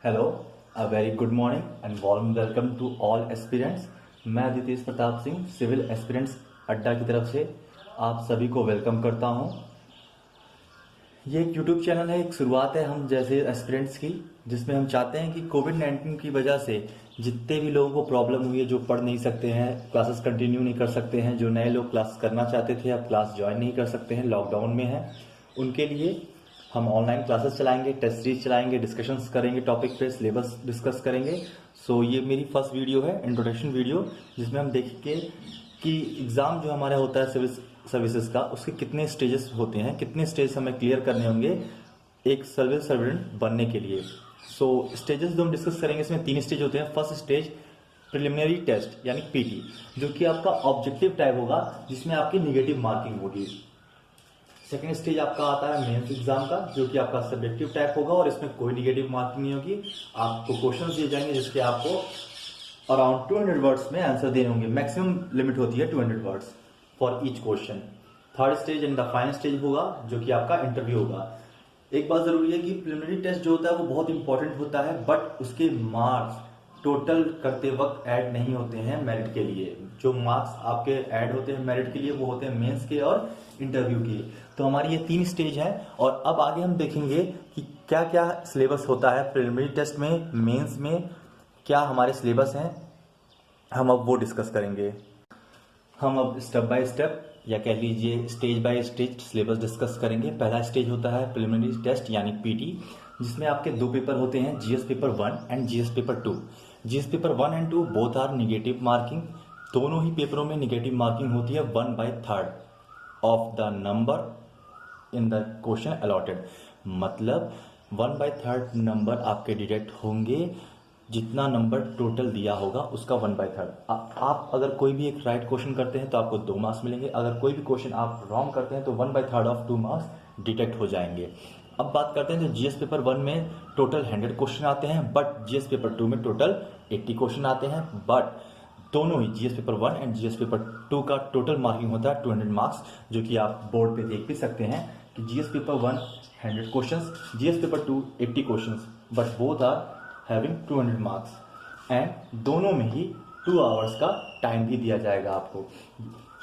Hello, a very good morning and warm welcome to all aspirants. मैं Ditesh Pratap Singh Civil Aspirants Adda की तरफ से आप सभी को वेलकम करता हूं। ये एक यूट्यूब चैनल है, एक शुरुआत है हम जैसे एस्पिरेंट्स की, जिसमें हम चाहते हैं कि कोविड-19 की वजह से जितने भी लोगों को प्रॉब्लम हुई है, जो पढ़ नहीं सकते हैं, क्लासेस कंटिन्यू नहीं कर सकते हैं, जो नए लोग क्लास करना चाहते थे अब क्लास ज्वाइन नहीं कर सकते हैं, लॉकडाउन में हैं, उनके लिए हम ऑनलाइन क्लासेस चलाएंगे, टेस्ट सीरीज चलाएंगे, डिस्कशंस करेंगे, टॉपिक पे सिलेबस डिस्कस करेंगे। सो ये मेरी फर्स्ट वीडियो है, इंट्रोडक्शन वीडियो, जिसमें हम देखेंगे कि एग्ज़ाम जो हमारा होता है सिविल सर्विसेज का, उसके कितने स्टेजेस होते हैं, कितने स्टेज हमें क्लियर करने होंगे एक सिविल सर्वेंट बनने के लिए। सो स्टेजेस जो हम डिस्कस करेंगे, इसमें 3 स्टेज होते हैं। फर्स्ट स्टेज प्रिलिमिनरी टेस्ट यानी पीटी, जो कि आपका ऑब्जेक्टिव टाइप होगा, जिसमें आपकी निगेटिव मार्किंग होगी। सेकेंड स्टेज आपका आता है मेंस एग्जाम का, जो कि आपका सब्जेक्टिव टाइप होगा और इसमें कोई निगेटिव मार्किंग नहीं होगी। आपको क्वेश्चंस दिए जाएंगे जिसके आपको अराउंड 200 वर्ड्स में आंसर देने होंगे। मैक्सिमम लिमिट होती है 200 words for each question. Third stage and the final stage होगा, जो कि आपका इंटरव्यू होगा। एक बात जरूरी है कि प्रिलिमिनरी टेस्ट जो होता है वो बहुत इंपॉर्टेंट होता है, बट उसके मार्क्स टोटल करते वक्त ऐड नहीं होते हैं मेरिट के लिए। जो मार्क्स आपके ऐड होते हैं मेरिट के लिए वो होते हैं मेंस के और इंटरव्यू के। तो हमारी ये 3 स्टेज है और अब आगे हम देखेंगे कि क्या क्या सिलेबस होता है प्रिलिमिनरी टेस्ट में, मेंस में क्या हमारे सिलेबस हैं, हम अब वो डिस्कस करेंगे। हम अब स्टेप बाय स्टेप या कह लीजिए stage by stage syllabus discuss करेंगे। पहला स्टेज होता है प्रिलिमिनरी टेस्ट यानी पीटी, जिसमें आपके 2 पेपर होते हैं, GS paper 1 and GS paper 2। GS paper 1 and 2 both are negative marking. दोनों ही पेपरों में निगेटिव मार्किंग होती है 1/3 of the number in the question allotted. मतलब 1/3 नंबर आपके डिडक्ट होंगे, जितना नंबर टोटल दिया होगा उसका 1/3। आप अगर कोई भी एक राइट क्वेश्चन करते हैं तो आपको 2 मार्क्स मिलेंगे, अगर कोई भी क्वेश्चन आप रॉन्ग करते हैं तो 1/3 ऑफ 2 मार्क्स डिटेक्ट हो जाएंगे। अब बात करते हैं, तो जीएस पेपर 1 में टोटल 100 क्वेश्चन आते हैं, बट जीएस पेपर 2 में टोटल 80 क्वेश्चन आते हैं। बट दोनों ही GS paper 1 and GS paper 2 का टोटल मार्किंग होता है 200 मार्क्स, जो कि आप बोर्ड पे देख भी सकते हैं कि GS paper 1 100 questions, GS paper 2 80 questions, but both are having 200 marks and दोनों में ही 2 आवर्स का टाइम भी दिया जाएगा आपको।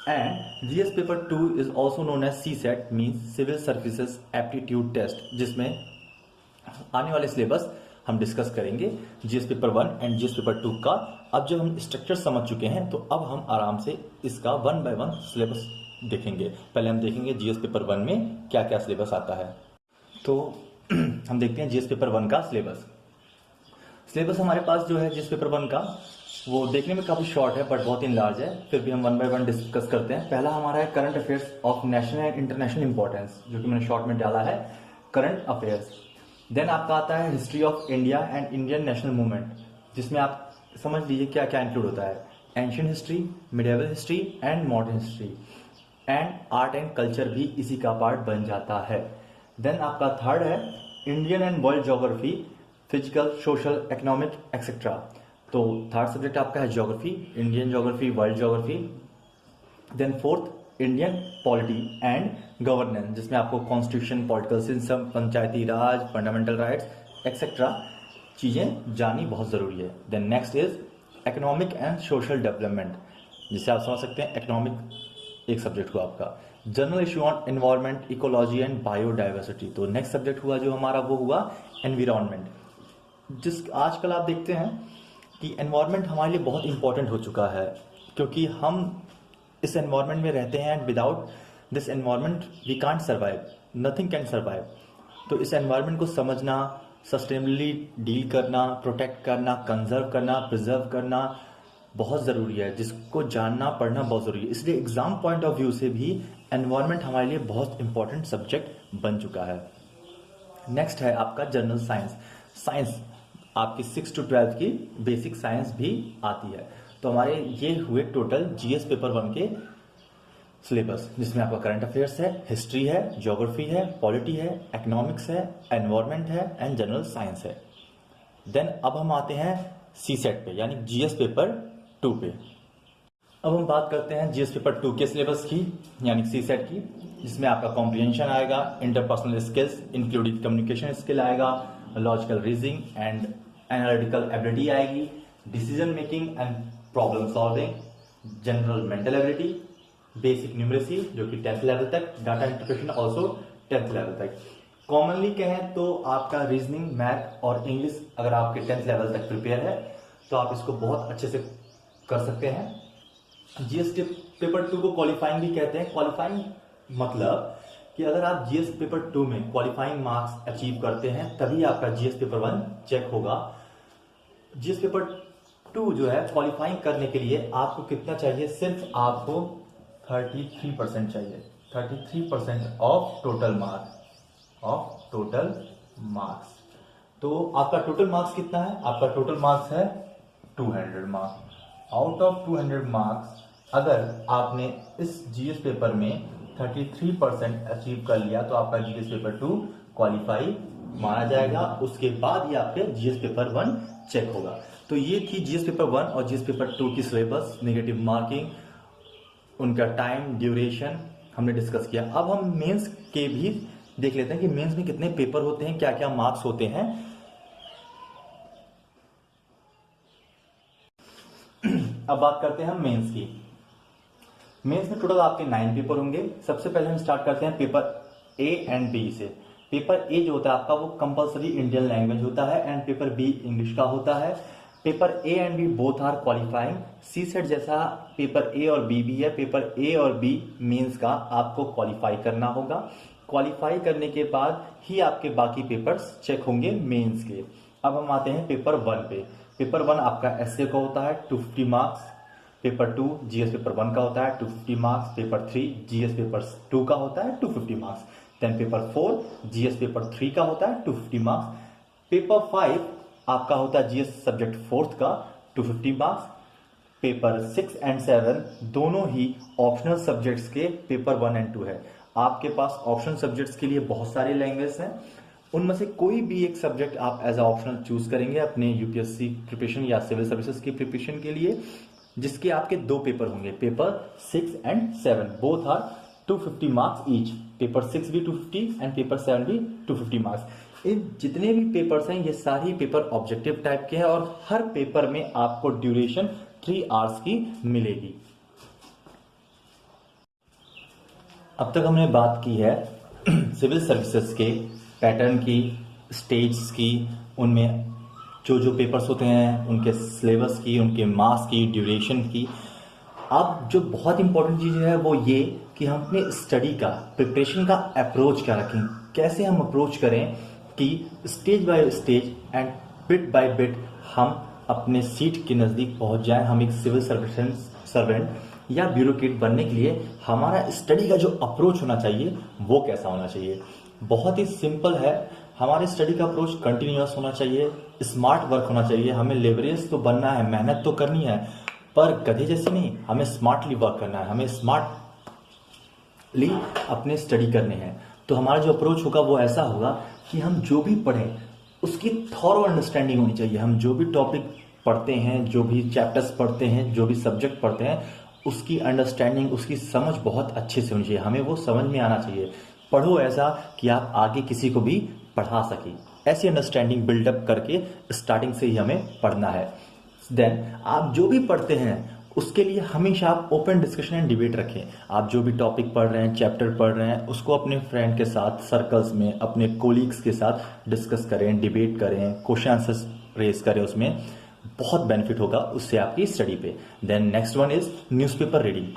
And GS paper 2 is also known as CSAT, means civil services aptitude test, जिसमें आने वाले सिलेबस हम डिस्कस करेंगे GS paper 1 and GS paper 2 का। अब जब हम स्ट्रक्चर समझ चुके हैं तो अब हम आराम से इसका 1 बाय 1 सिलेबस देखेंगे। पहले हम देखेंगे जीएस पेपर 1 में क्या क्या सिलेबस आता है। तो हम देखते हैं जीएस पेपर 1 का सिलेबस। सिलेबस हमारे पास जो है जीएस पेपर 1 का, वो देखने में काफ़ी शॉर्ट है बट बहुत ही लार्ज है, फिर भी हम 1 बाय 1 डिस्कस करते हैं। पहला हमारा है current affairs of national and international importance, जो कि मैंने शॉर्ट में डाला है करंट अफेयर्स। देन आपका आता है history of India and Indian national movement, जिसमें आप समझ लीजिए क्या क्या इंक्लूड होता है। Ancient history, medieval history and modern history, and art and culture भी इसी का पार्ट बन जाता है। देन आपका थर्ड है Indian and world geography, physical, social, economic etcetera. तो थर्ड सब्जेक्ट आपका है geography, Indian geography, world geography. Then fourth Indian polity and governance, जिसमें आपको constitution, political system, Panchayati Raj, fundamental rights etcetera चीज़ें जानी बहुत ज़रूरी है। Then next is economic and social development, जिसे आप समझ सकते हैं इकोनॉमिक एक सब्जेक्ट हुआ आपका। General issue on environment, ecology and biodiversity. तो नेक्स्ट सब्जेक्ट हुआ जो हमारा वो हुआ एनवायरमेंट। जिस आजकल आप देखते हैं कि एनवायरमेंट हमारे लिए बहुत इंपॉर्टेंट हो चुका है, क्योंकि हम इस एनवायरमेंट में रहते हैं and without this environment we can't survive, nothing can survive. तो इस एनवायरमेंट को समझना, सस्टेनेबली डील करना, प्रोटेक्ट करना, कंजर्व करना, प्रिजर्व करना बहुत ज़रूरी है, जिसको जानना पढ़ना बहुत ज़रूरी है। इसलिए एग्जाम पॉइंट ऑफ व्यू से भी एनवायरमेंट हमारे लिए बहुत इंपॉर्टेंट सब्जेक्ट बन चुका है। नेक्स्ट है आपका जनरल साइंस। साइंस आपकी 6 to 12 की बेसिक साइंस भी आती है। तो हमारे ये हुए टोटल जीएस पेपर 1 के सिलेबस, जिसमें आपका करंट अफेयर्स है, हिस्ट्री है, ज्योग्राफी है, पॉलिटी है, इकोनॉमिक्स है, एनवायरमेंट है एंड जनरल साइंस है। देन अब हम आते हैं सी सेट पे, यानी जीएस पेपर 2 पे। अब हम बात करते हैं जीएस पेपर 2 के सिलेबस की, यानी सी सेट की, जिसमें आपका कॉम्प्रिहेंशन आएगा, interpersonal skills including communication skill आएगा, logical reasoning and analytical ability आएगी, decision making and problem solving, general mental ability, basic numeracy जो कि 10th लेवल तक, data interpretation also 10th level तक। कॉमनली कहें तो आपका रीजनिंग, मैथ और इंग्लिश अगर आपके 10th लेवल तक प्रिपेयर है तो आप इसको बहुत अच्छे से कर सकते हैं। जीएस पेपर 2 को क्वालिफाइंग भी कहते हैं। क्वालिफाइंग मतलब कि अगर आप जीएस पेपर 2 में क्वालिफाइंग मार्क्स अचीव करते हैं तभी आपका जीएस पेपर 1 चेक होगा। जीएस पेपर 2 जो है क्वालिफाइंग करने के लिए आपको कितना चाहिए, सिर्फ आपको 33% चाहिए, 33% ऑफ टोटल मार्क्स। तो आपका टोटल मार्क्स कितना है, आपका टोटल मार्क्स है 200 मार्क्स। आउट ऑफ 200 मार्क्स अगर आपने इस जीएस पेपर में 33% अचीव कर लिया तो आपका जीएस पेपर 2 क्वालिफाई माना जाएगा। उसके बाद ही आपके जीएस पेपर 1 चेक होगा। तो ये थी जीएस पेपर 1 और जीएस पेपर 2 की सिलेबस, नेगेटिव मार्किंग, उनका टाइम ड्यूरेशन हमने डिस्कस किया। अब हम मेंस के भी देख लेते हैं कि मेंस में कितने पेपर होते हैं, क्या क्या मार्क्स होते हैं। अब बात करते हैं हम मेंस की। मेंस में टोटल आपके 9 पेपर होंगे। सबसे पहले हम स्टार्ट करते हैं पेपर ए एंड बी से। पेपर ए जो होता है आपका वो कंपलसरी इंडियन लैंग्वेज होता है एंड पेपर बी इंग्लिश का होता है। Paper A and B both are qualifying. CSAT जैसा पेपर ए और बी भी है। पेपर ए और बी मेंस का आपको क्वालिफाई करना होगा। क्वालिफाई करने के बाद ही आपके बाकी पेपर्स चेक होंगे मेंस के। अब हम आते हैं पेपर 1 पे। पेपर 1 आपका एसए का होता है 250 मार्क्स। पेपर 2 जीएस पेपर 1 का होता है 250 मार्क्स। पेपर 3 जीएस पेपर 2 का होता है 250 marks. Then paper 4 GS paper 3 का होता है 250 मार्क्स। पेपर 5 आपका होता है जीएस सब्जेक्ट 4th का 250 मार्क्स। पेपर 6 एंड 7 दोनों ही ऑप्शनल सब्जेक्ट्स के पेपर 1 एंड 2 है। आपके पास ऑप्शनल सब्जेक्ट्स के लिए बहुत सारे लैंग्वेज हैं, उनमें से कोई भी एक सब्जेक्ट आप एज अ ऑप्शनल चूज करेंगे अपने यूपीएससी प्रिपरेशन या सिविल सर्विसेज की प्रिपरेशन के लिए, जिसके आपके 2 पेपर होंगे, paper 6 and 7 both are 250 marks each. Paper 6 भी 250 एंड पेपर 7 भी 250 मार्क्स। इन जितने भी पेपर्स हैं ये सारी पेपर ऑब्जेक्टिव टाइप के हैं और हर पेपर में आपको ड्यूरेशन 3 आवर्स की मिलेगी। अब तक हमने बात की है सिविल सर्विसेज के पैटर्न की, स्टेज की, उनमें जो जो पेपर्स होते हैं उनके सिलेबस की, उनके मार्क्स की, ड्यूरेशन की। अब जो बहुत इंपॉर्टेंट चीज़ है वो ये कि हम अपने स्टडी का, प्रिपरेशन का अप्रोच क्या रखें, कैसे हम अप्रोच करें कि stage by stage and bit by bit हम अपने सीट के नज़दीक पहुंच जाएं। हम एक सिविल सर्वेंट या ब्यूरोक्रेट बनने के लिए हमारा स्टडी का जो अप्रोच होना चाहिए वो कैसा होना चाहिए। बहुत ही सिंपल है। हमारे स्टडी का अप्रोच कंटिन्यूअस होना चाहिए, स्मार्ट वर्क होना चाहिए। हमें लेवरेज तो बनना है, मेहनत तो करनी है, पर गधे जैसे नहीं, हमें स्मार्टली वर्क करना है, हमें स्मार्टली अपने स्टडी करने हैं। तो हमारा जो अप्रोच होगा वो ऐसा होगा कि हम जो भी पढ़ें उसकी थॉरो अंडरस्टैंडिंग होनी चाहिए। हम जो भी टॉपिक पढ़ते हैं, जो भी चैप्टर्स पढ़ते हैं, जो भी सब्जेक्ट पढ़ते हैं, उसकी अंडरस्टैंडिंग, उसकी समझ बहुत अच्छे से होनी चाहिए। हमें वो समझ में आना चाहिए। पढ़ो ऐसा कि आप आगे किसी को भी पढ़ा सकें। ऐसी अंडरस्टैंडिंग बिल्डअप करके स्टार्टिंग से ही हमें पढ़ना है। देन आप जो भी पढ़ते हैं उसके लिए हमेशा आप ओपन डिस्कशन एंड डिबेट रखें। आप जो भी टॉपिक पढ़ रहे हैं, चैप्टर पढ़ रहे हैं, उसको अपने फ्रेंड के साथ, सर्कल्स में, अपने कोलीग्स के साथ डिस्कस करें, डिबेट करें, क्वेश्चन आंसर्स रेज करें। उसमें बहुत बेनिफिट होगा उससे आपकी स्टडी पे। Then next one is newspaper reading.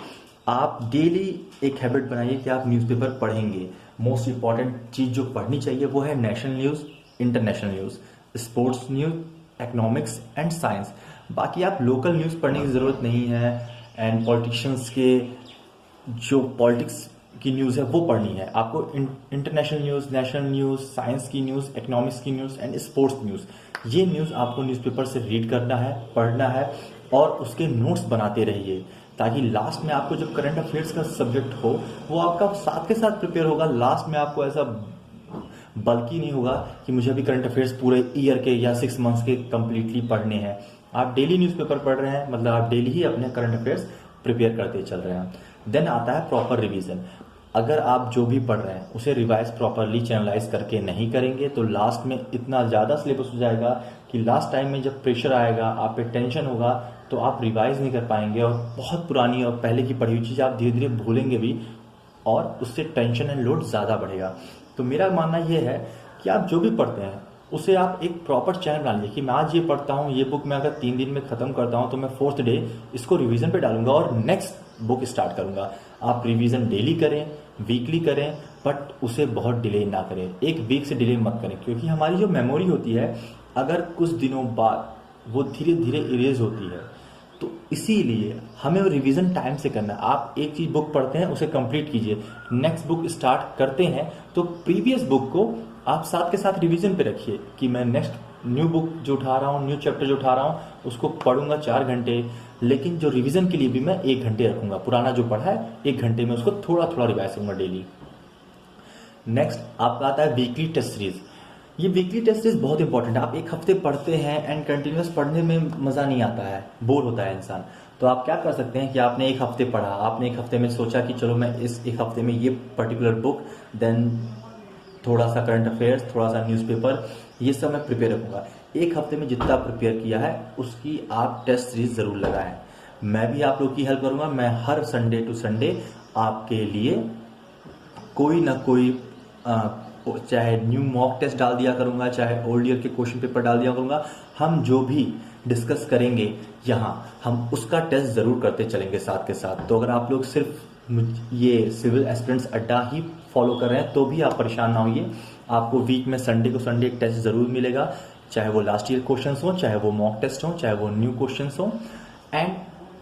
आप डेली एक हैबिट बनाइए कि आप न्यूज़पेपर पढ़ेंगे। मोस्ट इंपॉर्टेंट चीज़ जो पढ़नी चाहिए वो है national news, international news, sports news, economics and science. बाकी आप लोकल न्यूज़ पढ़ने की ज़रूरत नहीं है एंड पॉलिटिशियंस के जो पॉलिटिक्स की न्यूज़ है वो पढ़नी है। आपको international news, national news, science की न्यूज़, इकोनॉमिक्स की न्यूज़ एंड स्पोर्ट्स न्यूज़, ये न्यूज़ आपको न्यूज़पेपर से रीड करना है, पढ़ना है और उसके नोट्स बनाते रहिए, ताकि लास्ट में आपको जब करंट अफेयर्स का सब्जेक्ट हो वो आपका साथ के साथ प्रिपेयर होगा। लास्ट में आपको ऐसा बल्कि नहीं होगा कि मुझे अभी करंट अफेयर्स पूरे ईयर के या 6 मंथ्स के कंप्लीटली पढ़ने हैं। आप डेली न्यूज़पेपर पढ़ रहे हैं, मतलब आप डेली ही अपने करंट अफेयर्स प्रिपेयर करते चल रहे हैं। देन आता है प्रॉपर रिवीजन। अगर आप जो भी पढ़ रहे हैं उसे रिवाइज प्रॉपरली चैनलाइज करके नहीं करेंगे तो लास्ट में इतना ज़्यादा सिलेबस हो जाएगा कि लास्ट टाइम में जब प्रेशर आएगा, आप पे टेंशन होगा, तो आप रिवाइज नहीं कर पाएंगे और बहुत पुरानी और पहले की पढ़ी हुई चीज़ आप धीरे धीरे भूलेंगे भी और उससे टेंशन एंड लोड ज़्यादा बढ़ेगा। तो मेरा मानना यह है कि आप जो भी पढ़ते हैं उसे आप एक प्रॉपर चैनल बना लीजिए कि मैं आज ये पढ़ता हूँ, ये बुक मैं अगर 3 दिन में ख़त्म करता हूँ तो मैं 4th डे इसको रिवीजन पे डालूंगा और नेक्स्ट बुक स्टार्ट करूंगा। आप रिवीजन डेली करें, वीकली करें, बट उसे बहुत डिले ना करें। एक वीक से डिले मत करें, क्योंकि हमारी जो मेमोरी होती है अगर कुछ दिनों बाद वो धीरे धीरे इरेज होती है, तो इसीलिए हमें वो रिवीजन टाइम से करना है। आप एक चीज़ बुक पढ़ते हैं, उसे कंप्लीट कीजिए, नेक्स्ट बुक स्टार्ट करते हैं तो प्रीवियस बुक को आप साथ के साथ रिवीजन पे रखिए कि मैं नेक्स्ट न्यू बुक जो उठा रहा हूँ, न्यू चैप्टर जो उठा रहा हूँ, उसको पढ़ूंगा 4 घंटे, लेकिन जो रिवीजन के लिए भी मैं 1 घंटे रखूंगा। पुराना जो पढ़ा है 1 घंटे में उसको थोड़ा थोड़ा रिवाइज करूंगा डेली। नेक्स्ट आपका आता है वीकली टेस्ट सीरीज। ये वीकली टेस्ट सीरीज बहुत इंपॉर्टेंट है। आप एक हफ्ते पढ़ते हैं एंड कंटिन्यूस पढ़ने में मज़ा नहीं आता है, बोर होता है इंसान। तो आप क्या कर सकते हैं कि आपने एक हफ्ते पढ़ा, आपने एक हफ्ते में सोचा कि चलो मैं इस एक हफ्ते में ये पर्टिकुलर बुक, देन थोड़ा सा करंट अफेयर्स, थोड़ा सा न्यूज़पेपर, ये सब मैं प्रिपेयर रखूंगा। एक हफ्ते में जितना प्रिपेयर किया है उसकी आप टेस्ट सीरीज ज़रूर लगाएं। मैं भी आप लोग की हेल्प करूंगा। मैं हर संडे टू संडे आपके लिए कोई ना कोई चाहे न्यू मॉक टेस्ट डाल दिया करूंगा, चाहे ओल्ड ईयर के क्वेश्चन पेपर डाल दिया करूंगा। हम जो भी डिस्कस करेंगे यहाँ, हम उसका टेस्ट ज़रूर करते चलेंगे साथ के साथ। तो अगर आप लोग सिर्फ ये सिविल एस्पिरेंट्स अड्डा ही फॉलो कर रहे हैं तो भी आप परेशान ना होइए। आपको वीक में संडे को संडे एक टेस्ट ज़रूर मिलेगा, चाहे वो लास्ट ईयर क्वेश्चंस हो, चाहे वो मॉक टेस्ट हो, चाहे वो न्यू क्वेश्चंस हो। एंड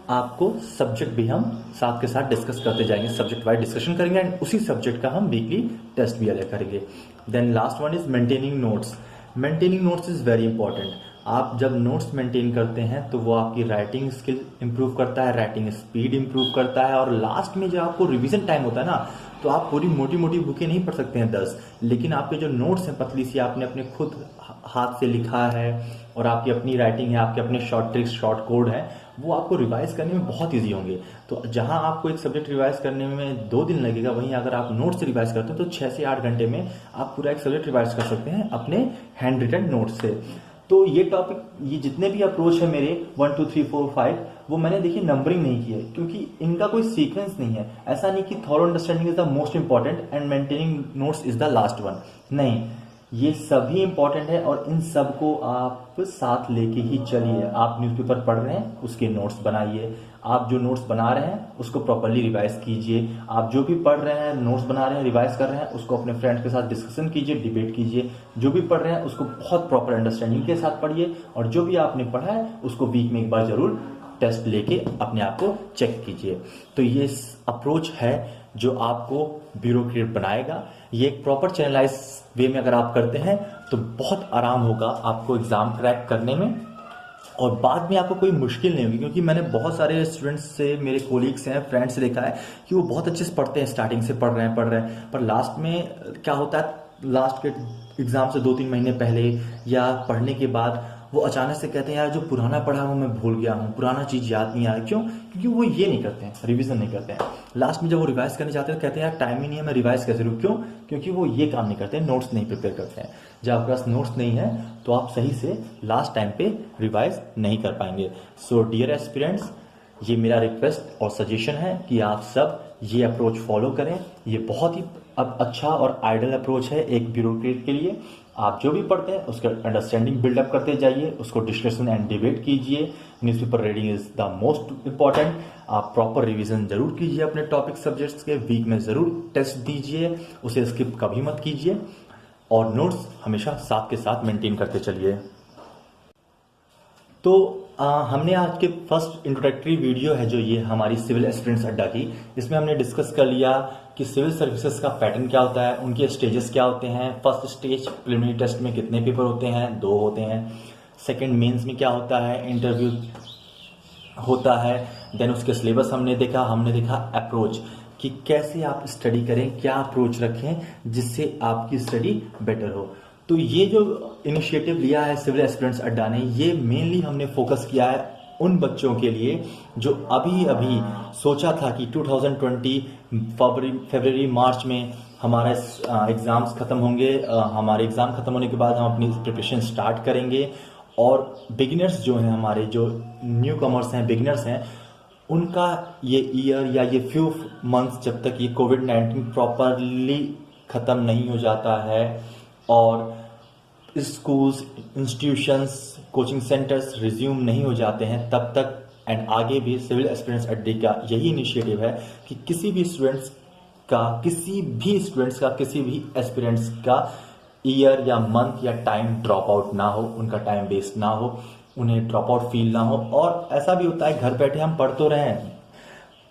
आपको सब्जेक्ट भी हम साथ के साथ डिस्कस करते जाएंगे, सब्जेक्ट वाइज डिस्कशन करेंगे एंड उसी सब्जेक्ट का हम वीकली टेस्ट भी अलग करेंगे। Then last one is maintaining notes. Maintaining notes is very important. आप जब नोट्स मेंटेन करते हैं तो वो आपकी राइटिंग स्किल इंप्रूव करता है, राइटिंग स्पीड इंप्रूव करता है, और लास्ट में जब आपको रिवीजन टाइम होता है ना, तो आप पूरी मोटी मोटी बुकें नहीं पढ़ सकते हैं 10, लेकिन आपके जो नोट्स हैं पतली सी, आपने अपने खुद हाथ से लिखा है और आपकी अपनी राइटिंग है, आपके अपने शॉर्ट ट्रिक्स, शॉर्ट कोड है, वो आपको रिवाइज करने में बहुत ईजी होंगे। तो जहां आपको एक सब्जेक्ट रिवाइज करने में 2 दिन लगेगा, वहीं अगर आप नोट से रिवाइज करते हैं तो 6 से 8 घंटे में आप पूरा एक सब्जेक्ट रिवाइज कर सकते हैं अपने हैंड रिटन नोट से। तो ये टॉपिक, ये जितने भी अप्रोच है मेरे 1 2 3 4 5, वो मैंने देखिए नंबरिंग नहीं की है, क्योंकि इनका कोई सीक्वेंस नहीं है। ऐसा नहीं कि thorough understanding is the most important and maintaining notes is the last one, नहीं, ये सभी इंपॉर्टेंट है और इन सब को आप साथ लेके ही चलिए। आप न्यूज़पेपर पढ़ रहे हैं, उसके नोट्स बनाइए। आप जो नोट्स बना रहे हैं उसको प्रॉपर्ली रिवाइज कीजिए। आप जो भी पढ़ रहे हैं, नोट्स बना रहे हैं, रिवाइज कर रहे हैं, उसको अपने फ्रेंड्स के साथ डिस्कशन कीजिए, डिबेट कीजिए। जो भी पढ़ रहे हैं उसको बहुत प्रॉपर अंडरस्टैंडिंग के साथ पढ़िए, और जो भी आपने पढ़ा है उसको वीक में एक बार जरूर टेस्ट लेके अपने आप को चेक कीजिए। तो ये अप्रोच है जो आपको ब्यूरोक्रेट बनाएगा। ये एक प्रॉपर चैनलाइज वे में अगर आप करते हैं तो बहुत आराम होगा आपको एग्जाम क्रैक करने में, और बाद में आपको कोई मुश्किल नहीं होगी। क्योंकि मैंने बहुत सारे स्टूडेंट्स से, मेरे कोलीग्स हैं, फ्रेंड्स से देखा है कि वो बहुत अच्छे से पढ़ते हैं, स्टार्टिंग से पढ़ रहे हैं, पर लास्ट में क्या होता है, लास्ट के एग्जाम से 2-3 महीने पहले या पढ़ने के बाद वो अचानक से कहते हैं यार जो पुराना पढ़ा वो मैं भूल गया हूँ, पुराना चीज़ याद नहीं आ रहा। क्यों? क्योंकि वो ये नहीं करते हैं, रिवीजन नहीं करते हैं। लास्ट में जब वो रिवाइज करने जाते हैं तो कहते हैं यार टाइम ही नहीं है, मैं रिवाइज कैसे करूँ? क्यों? क्योंकि वो ये काम नहीं करते हैं, नोट्स नहीं प्रिपेयर करते हैं। जब आपके पास नोट्स नहीं है तो आप सही से लास्ट टाइम पे रिवाइज नहीं कर पाएंगे। सो डियर एस्पिरेंट्स, ये मेरा रिक्वेस्ट और सजेशन है कि आप सब ये अप्रोच फॉलो करें। ये बहुत ही अच्छा और आइडियल अप्रोच है एक ब्यूरोक्रेट के लिए। आप जो भी पढ़ते हैं उसका अंडरस्टैंडिंग बिल्डअप करते जाइए, उसको डिस्कशन एंड डिबेट कीजिए। Newspaper reading is the most important. आप प्रॉपर रिवीजन जरूर कीजिए अपने टॉपिक सब्जेक्ट्स के, वीक में जरूर टेस्ट दीजिए, उसे स्किप कभी मत कीजिए, और नोट्स हमेशा साथ के साथ मेंटेन करते चलिए। तो हमने आज के फर्स्ट इंट्रोडक्टरी वीडियो है जो ये हमारी सिविल एस्पिरेंट्स अड्डा की, इसमें हमने डिस्कस कर लिया कि सिविल सर्विसेज का पैटर्न क्या होता है, उनके स्टेजेस क्या होते हैं। फर्स्ट स्टेज प्रिलिमिनरी टेस्ट में कितने पेपर होते हैं? 2 होते हैं। सेकंड मेंस में क्या होता है? इंटरव्यू होता है। देन उसके सिलेबस हमने देखा अप्रोच कि कैसे आप स्टडी करें, क्या अप्रोच रखें जिससे आपकी स्टडी बेटर हो। तो ये जो इनिशिएटिव लिया है सिविल एस्पिरेंट्स अड्डा ने, ये मेनली हमने फोकस किया है उन बच्चों के लिए जो अभी अभी सोचा था कि 2020 फरवरी मार्च में हमारा एग्ज़ाम्स ख़त्म होंगे, हमारे एग्ज़ाम ख़त्म होने के बाद हम अपनी प्रिपरेशन स्टार्ट करेंगे और बिगिनर्स जो हैं, हमारे जो न्यू कमर्स हैं, बिगिनर्स हैं, उनका ये ईयर या ये फ्यू मंथ्स जब तक ये कोविड-19 प्रॉपरली ख़त्म नहीं हो जाता है और schools, institutions, coaching centres resume नहीं हो जाते हैं, तब तक एंड आगे भी सिविल एस्पिरेंट्स अड्डे का यही इनिशिएटिव है कि किसी भी एस्पिरेंट्स का ईयर या मंथ या टाइम ड्रॉप आउट ना हो, उनका टाइम वेस्ट ना हो, उन्हें ड्रॉप आउट फील ना हो। और ऐसा भी होता है, घर बैठे हम पढ़ तो रहे हैं,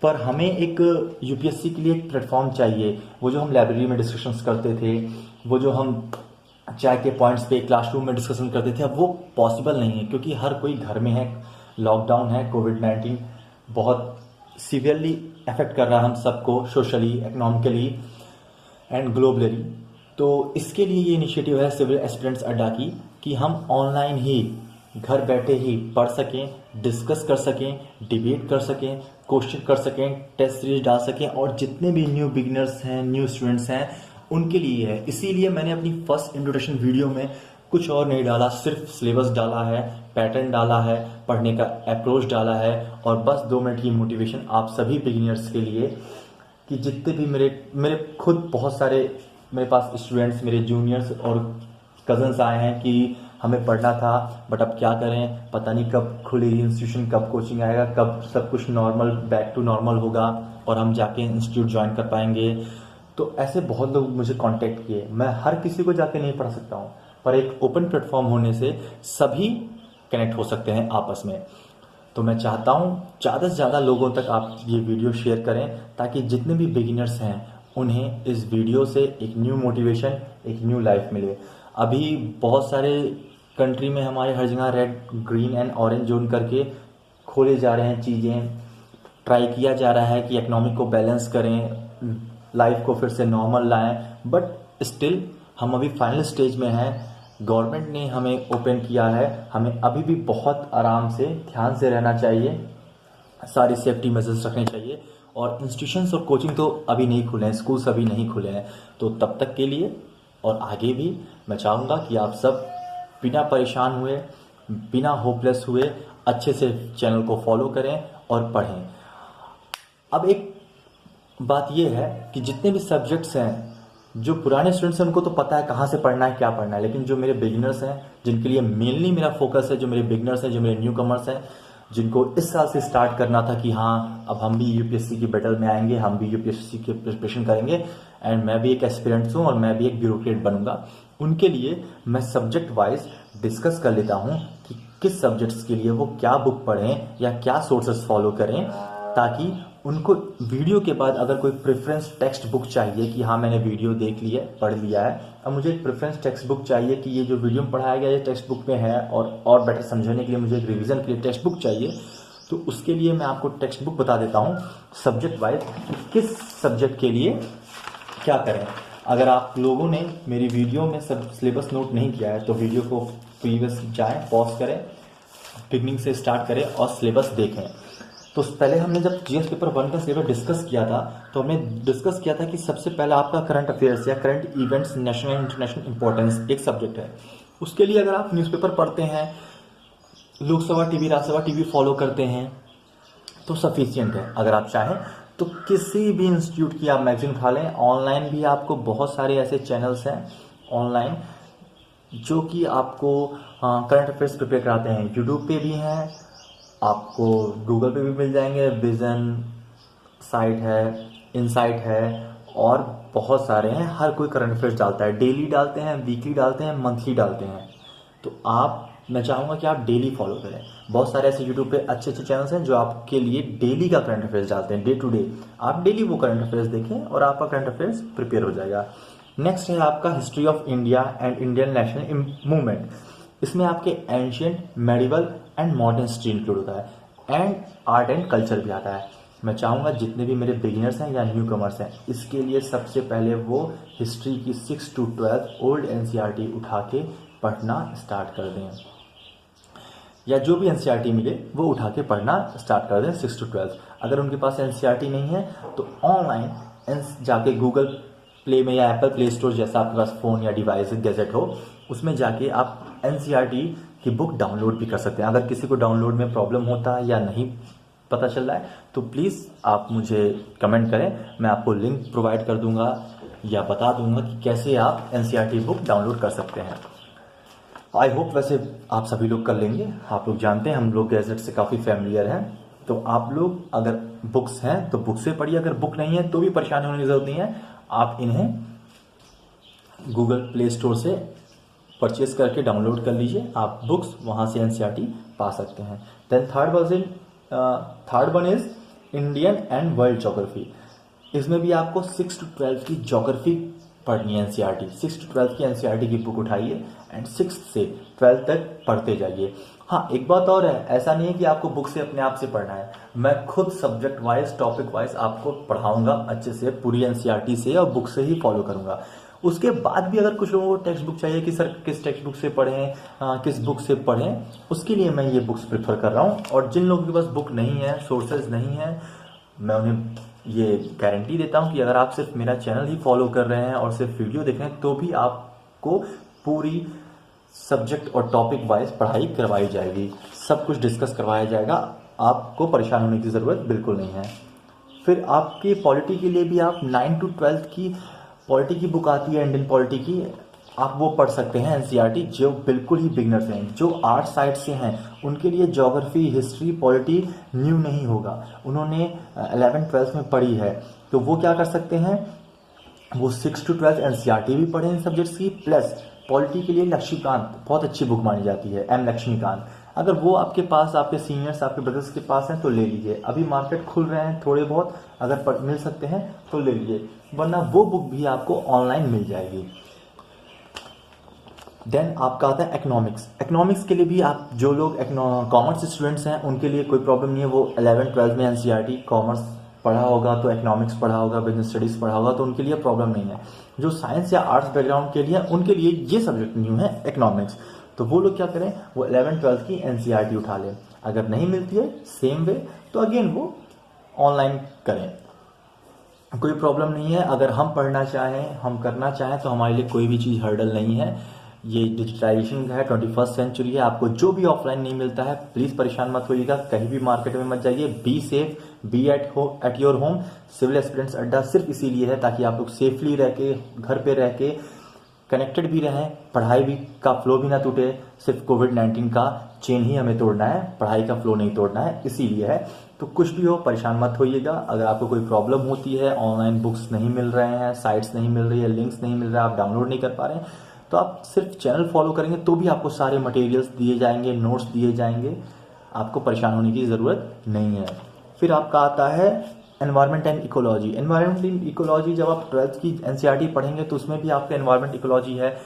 पर हमें एक यूपीएससी के लिए एक प्लेटफॉर्म चाहिए। वो जो हम लाइब्रेरी में डिस्कशंस करते थे, वो जो हम चाय के पॉइंट्स पे क्लासरूम में डिस्कशन करते थे, अब वो पॉसिबल नहीं है, क्योंकि हर कोई घर में है, लॉकडाउन है, कोविड-19 बहुत सीवियरली अफेक्ट कर रहा है हम सबको, सोशली, इकोनॉमिकली एंड ग्लोबली। तो इसके लिए ये इनिशिएटिव है सिविल एस्पिरेंट्स अड्डा की कि हम ऑनलाइन ही घर बैठे ही पढ़ सकें, डिस्कस कर सकें, डिबेट कर सकें, क्वेश्चन कर सकें, टेस्ट सीरीज डाल सकें, और जितने भी न्यू बिगिनर्स हैं, न्यू स्टूडेंट्स हैं, उनके लिए है। इसीलिए मैंने अपनी फर्स्ट इंट्रोडक्शन वीडियो में कुछ और नहीं डाला, सिर्फ सिलेबस डाला है, पैटर्न डाला है, पढ़ने का अप्रोच डाला है, और बस 2 मिनट की मोटिवेशन आप सभी बिगिनर्स के लिए कि जितने भी मेरे खुद बहुत सारे मेरे पास स्टूडेंट्स, मेरे जूनियर्स और कज़न्स आए हैं कि हमें पढ़ना था, बट अब क्या करें, पता नहीं कब खुलेगी इंस्टीट्यूशन, कब कोचिंग आएगा, कब सब कुछ नॉर्मल, बैक टू नॉर्मल होगा और हम जाके इंस्टीट्यूट ज्वाइन कर पाएंगे। तो ऐसे बहुत लोग मुझे कांटेक्ट किए। मैं हर किसी को जाके नहीं पढ़ा सकता हूँ, पर एक ओपन प्लेटफॉर्म होने से सभी कनेक्ट हो सकते हैं आपस में। तो मैं चाहता हूँ ज़्यादा से ज़्यादा लोगों तक आप ये वीडियो शेयर करें, ताकि जितने भी बिगिनर्स हैं उन्हें इस वीडियो से एक न्यू मोटिवेशन, एक न्यू लाइफ मिले। अभी बहुत सारे कंट्री में हमारे हर जगह red, green and orange zone करके खोले जा रहे हैं चीज़ें, ट्राई किया जा रहा है कि इकोनॉमिक को बैलेंस करें, लाइफ को फिर से नॉर्मल लाएं, बट स्टिल हम अभी फाइनल स्टेज में हैं। गवर्नमेंट ने हमें ओपन किया है, हमें अभी भी बहुत आराम से, ध्यान से रहना चाहिए, सारी सेफ्टी मेजर्स रखने चाहिए, और इंस्टीट्यूशंस और कोचिंग तो अभी नहीं खुले हैं, स्कूल्स अभी नहीं खुले हैं। तो तब तक के लिए और आगे भी मैं चाहूँगा कि आप सब बिना परेशान हुए, बिना होपलेस हुए अच्छे से चैनल को फॉलो करें और पढ़ें। अब एक बात यह है कि जितने भी सब्जेक्ट्स हैं, जो पुराने स्टूडेंट्स हैं उनको तो पता है कहाँ से पढ़ना है, क्या पढ़ना है, लेकिन जो मेरे बिगिनर्स हैं, जिनके लिए मेनली मेरा फोकस है, जो मेरे बिगिनर्स हैं, जो मेरे न्यू कमर्स हैं, जिनको इस साल से स्टार्ट करना था कि हाँ अब हम भी यूपीएससी की बैटल में आएंगे, हम भी यूपीएससी की प्रिपरेशन करेंगे एंड मैं भी एक एस्पिरेंट हूँ और मैं भी एक ब्यूरोक्रेट बनूंगा, उनके लिए मैं सब्जेक्ट वाइज डिस्कस कर लेता हूँ कि किस सब्जेक्ट्स के लिए वो क्या बुक पढ़ें या क्या सोर्सेस फॉलो करें, ताकि उनको वीडियो के बाद अगर कोई प्रेफरेंस टेक्स्ट बुक चाहिए कि हाँ मैंने वीडियो देख ली है, पढ़ लिया है, अब मुझे एक प्रेफरेंस टेक्स्ट बुक चाहिए कि ये जो वीडियो में पढ़ाया गया ये टेक्स्ट बुक में है, और बेटर समझने के लिए मुझे एक रिवीजन के लिए टेक्स्ट बुक चाहिए, तो उसके लिए मैं आपको टेक्स्ट बुक बता देता हूँ सब्जेक्ट वाइज, किस सब्जेक्ट के लिए क्या करें। अगर आप लोगों ने मेरी वीडियो में सब सिलेबस नोट नहीं किया है तो वीडियो को प्रीवियस जाएँ, पॉज करें, बिगनिंग से स्टार्ट करें और सिलेबस देखें। तो पहले हमने जब जीएस पेपर 1 का सिलेबस डिस्कस किया था, तो हमने डिस्कस किया था कि सबसे पहला आपका करंट अफेयर्स या current events, national and international importance एक सब्जेक्ट है। उसके लिए अगर आप न्यूज़पेपर पढ़ते हैं, Lok Sabha TV, Rajya Sabha TV follow करते हैं तो सफिशिएंट है। अगर आप चाहें तो किसी भी इंस्टीट्यूट की आप मैगजीन उठा लें, ऑनलाइन भी आपको बहुत सारे ऐसे चैनल्स हैं ऑनलाइन जो कि आपको करंट अफेयर्स प्रिपेयर कराते हैं। यूट्यूब पे भी हैं, आपको गूगल पे भी मिल जाएंगे, विजन साइट है, इनसाइट है, और बहुत सारे हैं। हर कोई करंट अफेयर्स डालता है, डेली डालते हैं, वीकली डालते हैं, मंथली डालते हैं। तो मैं चाहूँगा कि आप डेली फॉलो करें। बहुत सारे ऐसे यूट्यूब पे अच्छे अच्छे चैनल्स हैं जो आपके लिए डेली का करंट अफेयर्स डालते हैं, डे टू डे। आप डेली वो करंट अफेयर्स देखें और आपका करंट अफेयर्स प्रिपेयर हो जाएगा। नेक्स्ट है आपका history of India and Indian national movement. इसमें आपके ancient, medieval and modern history include होता है, एंड आर्ट एंड कल्चर भी आता है। मैं चाहूँगा जितने भी मेरे बिगिनर्स हैं या न्यू कमर्स हैं, इसके लिए सबसे पहले वो हिस्ट्री की 6 to 12 ओल्ड एनसीईआरटी उठा के पढ़ना स्टार्ट कर दें, या जो भी एनसीईआरटी मिले वो उठा के पढ़ना स्टार्ट कर दें 6 to 12। अगर उनके पास एनसीईआरटी नहीं है तो ऑनलाइन जाके गूगल प्ले में या एप्पल प्ले स्टोर जैसा आपके पास फ़ोन या डिवाइस गैजेट हो, उसमें जाके आप एनसीईआरटी कि बुक डाउनलोड भी कर सकते हैं। अगर किसी को डाउनलोड में प्रॉब्लम होता है या नहीं पता चल रहा है तो प्लीज़ आप मुझे कमेंट करें, मैं आपको लिंक प्रोवाइड कर दूंगा या बता दूंगा कि कैसे आप एनसीईआरटी बुक डाउनलोड कर सकते हैं। आई होप वैसे आप सभी लोग कर लेंगे। आप लोग जानते हैं हम लोग गैजेट से काफ़ी फैमिलियर हैं, तो आप लोग अगर बुक्स हैं तो बुक से पढ़िए, अगर बुक नहीं है तो भी परेशान होने की ज़रूरत नहीं है। आप इन्हें गूगल प्ले स्टोर से परचेज करके डाउनलोड कर लीजिए, आप बुक्स वहाँ से एनसीईआरटी पा सकते हैं। Then third one is Indian and world geography. इसमें भी आपको 6 to 12 की ज्योग्राफी पढ़नी है एनसीईआरटी। 6 to 12 की एनसीईआरटी की बुक उठाइए एंड 6 से 12 तक पढ़ते जाइए। हाँ, एक बात और है, ऐसा नहीं है कि आपको बुक से अपने आप से पढ़ना है, मैं खुद सब्जेक्ट वाइज टॉपिक वाइज आपको पढ़ाऊंगा अच्छे से पूरी एनसीईआरटी से और बुक से ही फॉलो करूंगा। उसके बाद भी अगर कुछ लोगों को टेक्स्ट बुक चाहिए कि सर किस टेक्स्ट बुक से पढ़ें, किस बुक से पढ़ें, उसके लिए मैं ये बुक्स प्रेफर कर रहा हूँ। और जिन लोगों के पास बुक नहीं है, सोर्सेज नहीं है, मैं उन्हें ये गारंटी देता हूँ कि अगर आप सिर्फ मेरा चैनल ही फॉलो कर रहे हैं और सिर्फ वीडियो देख रहे हैं तो भी आपको पूरी सब्जेक्ट और टॉपिक वाइज पढ़ाई करवाई जाएगी, सब कुछ डिस्कस करवाया जाएगा, आपको परेशान होने की ज़रूरत बिल्कुल नहीं है। फिर आपकी पॉलिटी के लिए भी आप 9 to 12 की पॉलिटी की बुक आती है, इंडियन पॉलिटी की, आप वो पढ़ सकते हैं एनसीईआरटी। जो बिल्कुल ही बिगनर्स हैं, जो आर्ट साइड से हैं, उनके लिए ज्योग्राफी, हिस्ट्री, पॉलिटी न्यू नहीं होगा, उन्होंने 11th-12th में पढ़ी है, तो वो क्या कर सकते हैं, वो 6 to 12 एनसीईआरटी भी पढ़ें इन सब्जेक्ट्स की, प्लस पॉलिटी के लिए लक्ष्मीकांत बहुत अच्छी बुक मानी जाती है, एम लक्ष्मीकांत। अगर वो आपके पास, आपके सीनियर्स, आपके ब्रदर्स के पास हैं तो ले लीजिए। अभी मार्केट खुल रहे हैं थोड़े बहुत, अगर मिल सकते हैं तो ले लीजिए, वरना वो बुक भी आपको ऑनलाइन मिल जाएगी। देन आपका आता है इकोनॉमिक्स। इकोनॉमिक्स के लिए भी आप, जो लोग कॉमर्स स्टूडेंट्स हैं उनके लिए कोई प्रॉब्लम नहीं है, वो 11th-12th में एनसीईआरटी कॉमर्स पढ़ा होगा तो इकोनॉमिक्स पढ़ा होगा, बिजनेस स्टडीज़ पढ़ा होगा, तो उनके लिए प्रॉब्लम नहीं है। जो साइंस या आर्ट्स बैकग्राउंड के लिए, उनके लिए ये सब्जेक्ट न्यू है इकोनॉमिक्स, तो वो लोग क्या करें, वो 11th-12th की एनसीईआरटी उठा लें। अगर नहीं मिलती है सेम वे तो अगेन वो ऑनलाइन करें, कोई प्रॉब्लम नहीं है। अगर हम पढ़ना चाहें, हम करना चाहें तो हमारे लिए कोई भी चीज़ हर्डल नहीं है। ये डिजिटलाइजेशन का है, 21st सेंचुरी है, आपको जो भी ऑफलाइन नहीं मिलता है प्लीज़ परेशान मत होइएगा, कहीं भी मार्केट में मत जाइए, be safe, be at your home. Civil Aspirants Adda सिर्फ इसीलिए है ताकि आप लोग सेफली रह के, घर पे रह के कनेक्टेड भी रहें, पढ़ाई भी का फ्लो भी ना टूटे। सिर्फ कोविड-19 का चेन ही हमें तोड़ना है, पढ़ाई का फ्लो नहीं तोड़ना है, इसीलिए है। तो कुछ भी हो परेशान मत होइएगा। अगर आपको कोई प्रॉब्लम होती है, ऑनलाइन बुक्स नहीं मिल रहे हैं, साइट्स नहीं मिल रही है, लिंक्स नहीं मिल रहा है, आप डाउनलोड नहीं कर पा रहे हैं, तो आप सिर्फ चैनल फॉलो करेंगे तो भी आपको सारे मटेरियल्स दिए जाएंगे, नोट्स दिए जाएंगे, आपको परेशान होने की ज़रूरत नहीं है। फिर आपका आता है environment and ecology. Environment and ecology जब आप 12th की एनसीईआरटी पढ़ेंगे तो उसमें भी आपका एनवायरनमेंट इकोलॉजी है।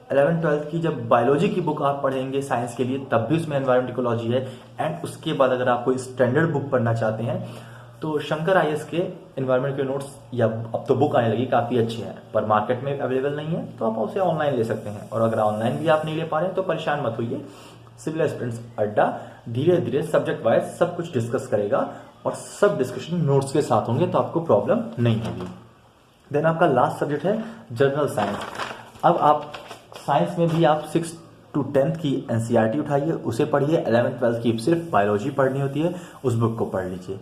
11th-12th की जब बायोलॉजी की बुक आप पढ़ेंगे साइंस के लिए तब भी उसमें एनवायरनमेंट इकोलॉजी है। एंड उसके बाद अगर आप कोई स्टैंडर्ड बुक पढ़ना चाहते हैं तो शंकर आईएएस के एनवायरनमेंट के नोट्स, या अब तो बुक आने लगी, काफ़ी अच्छी हैं, पर मार्केट में अवेलेबल नहीं है तो आप उसे ऑनलाइन ले सकते हैं। और अगर ऑनलाइन भी आप नहीं ले पा रहे हैं तो परेशान मत होइए, सिविल एस्पिरेंट्स अड्डा धीरे धीरे सब्जेक्ट वाइज सब कुछ डिस्कस करेगा और सब डिस्कशन नोट्स के साथ होंगे, तो आपको प्रॉब्लम नहीं होगी। देन आपका लास्ट सब्जेक्ट है जनरल साइंस। अब आप साइंस में भी आप 6 to 10th की एनसीईआरटी उठाइए, उसे पढ़िए। 11th-12th की सिर्फ बायोलॉजी पढ़नी होती है, उस बुक को पढ़ लीजिए।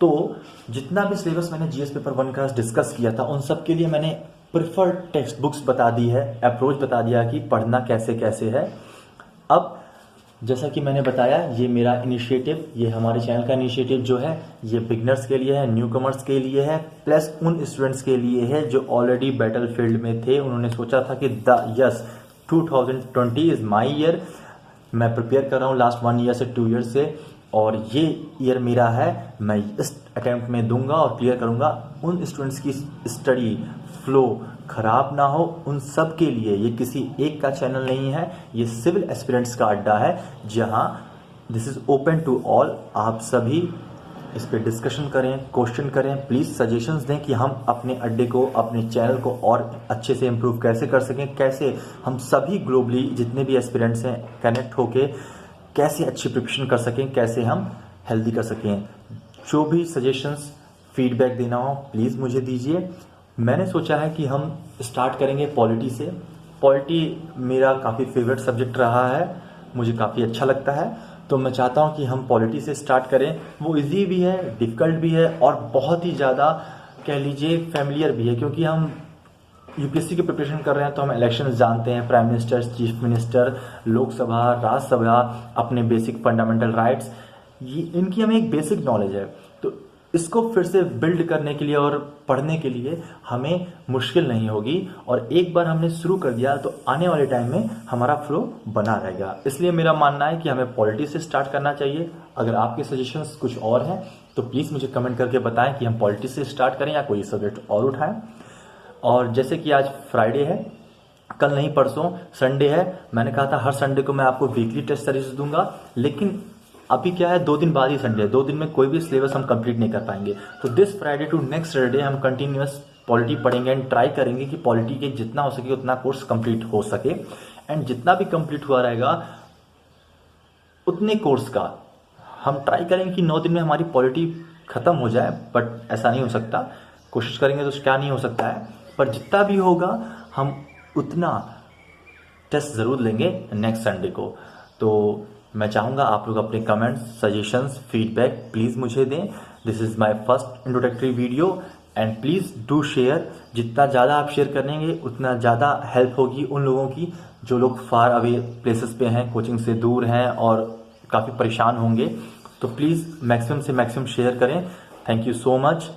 तो जितना भी सिलेबस मैंने जीएस पेपर 1 का डिस्कस किया था उन सब के लिए मैंने प्रिफर्ड टेक्स्ट बुक्स बता दी है, अप्रोच बता दिया कि पढ़ना कैसे कैसे है। अब जैसा कि मैंने बताया, ये मेरा इनिशिएटिव, ये हमारे चैनल का इनिशिएटिव जो है, ये बिगनर्स के लिए है, न्यू कमर्स के लिए है, प्लस उन स्टूडेंट्स के लिए है जो ऑलरेडी बैटल फील्ड में थे। उन्होंने सोचा था कि 2020 इज़ माई ईयर, मैं प्रिपेयर कर रहा हूँ लास्ट 1 ईयर से 2 ईयर से, और ये ईयर मेरा है, मैं इस अटेम्प्ट में दूंगा और क्लियर करूंगा। उन स्टूडेंट्स की स्टडी फ्लो खराब ना हो, उन सब के लिए ये किसी एक का चैनल नहीं है, ये सिविल एस्पिरेंट्स का अड्डा है जहां this is open to all. आप सभी इस पे डिस्कशन करें, क्वेश्चन करें, प्लीज़ सजेशंस दें कि हम अपने अड्डे को, अपने चैनल को और अच्छे से इम्प्रूव कैसे कर सकें, कैसे हम सभी ग्लोबली जितने भी एस्पिरेंट्स हैं कनेक्ट होके कैसे अच्छी प्रिपरेशन कर सकें, कैसे हम हेल्दी कर सकें। जो भी सजेशंस, फीडबैक देना हो प्लीज़ मुझे दीजिए। मैंने सोचा है कि हम स्टार्ट करेंगे पॉलिटी से। पॉलिटी मेरा काफ़ी फेवरेट सब्जेक्ट रहा है, मुझे काफ़ी अच्छा लगता है। तो मैं चाहता हूँ कि हम पॉलिटी से स्टार्ट करें। वो इजी भी है, डिफ़िकल्ट भी है और बहुत ही ज़्यादा कह लीजिए फैमिलियर भी है, क्योंकि हम यूपीएससी की प्रिपरेशन कर रहे हैं तो हम इलेक्शंस जानते हैं, prime minister, chief minister, Lok Sabha, Rajya Sabha, अपने बेसिक फंडामेंटल राइट्स, ये इनकी हमें एक बेसिक नॉलेज है। तो इसको फिर से बिल्ड करने के लिए और पढ़ने के लिए हमें मुश्किल नहीं होगी, और एक बार हमने शुरू कर दिया तो आने वाले टाइम में हमारा फ्लो बना रहेगा। इसलिए मेरा मानना है कि हमें पॉलिटी से स्टार्ट करना चाहिए। अगर आपके सजेशंस कुछ और हैं तो प्लीज़ मुझे कमेंट करके बताएं कि हम पॉलिटी से स्टार्ट करें या कोई सब्जेक्ट और उठाएं। और जैसे कि आज फ्राइडे है, कल नहीं परसों संडे है, मैंने कहा था हर संडे को मैं आपको वीकली टेस्ट सीरीज दूंगा, लेकिन अभी क्या है 2 दिन बाद ही संडे है, 2 दिन में कोई भी सिलेबस हम कंप्लीट नहीं कर पाएंगे। तो this Friday to next Saturday हम कंटिन्यूअस पॉलिटी पढ़ेंगे एंड ट्राई करेंगे कि पॉलिटी के जितना हो सके उतना कोर्स कंप्लीट हो सके। एंड जितना भी कंप्लीट हुआ रहेगा उतने कोर्स का हम ट्राई करेंगे कि 9 दिन में हमारी पॉलिटी खत्म हो जाए, बट ऐसा नहीं हो सकता। कोशिश करेंगे तो क्या नहीं हो सकता है, पर जितना भी होगा हम उतना टेस्ट ज़रूर लेंगे नेक्स्ट संडे को। तो मैं चाहूँगा आप लोग अपने कमेंट्स, सजेशंस, फीडबैक प्लीज़ मुझे दें। This is my first introductory video and please do share. जितना ज़्यादा आप शेयर करेंगे उतना ज़्यादा हेल्प होगी उन लोगों की जो लोग फार अवे प्लेसेस पे हैं, कोचिंग से दूर हैं और काफ़ी परेशान होंगे। तो प्लीज़ मैक्सिमम से मैक्सिमम शेयर करें। Thank you so much.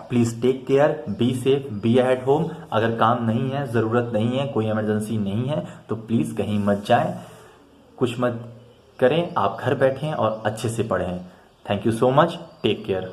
Please take care, be safe, be at home. अगर काम नहीं है, ज़रूरत नहीं है, कोई इमरजेंसी नहीं है तो प्लीज़ कहीं मत जाएं, कुछ मत करें, आप घर बैठें और अच्छे से पढ़ें। Thank you so much, take care.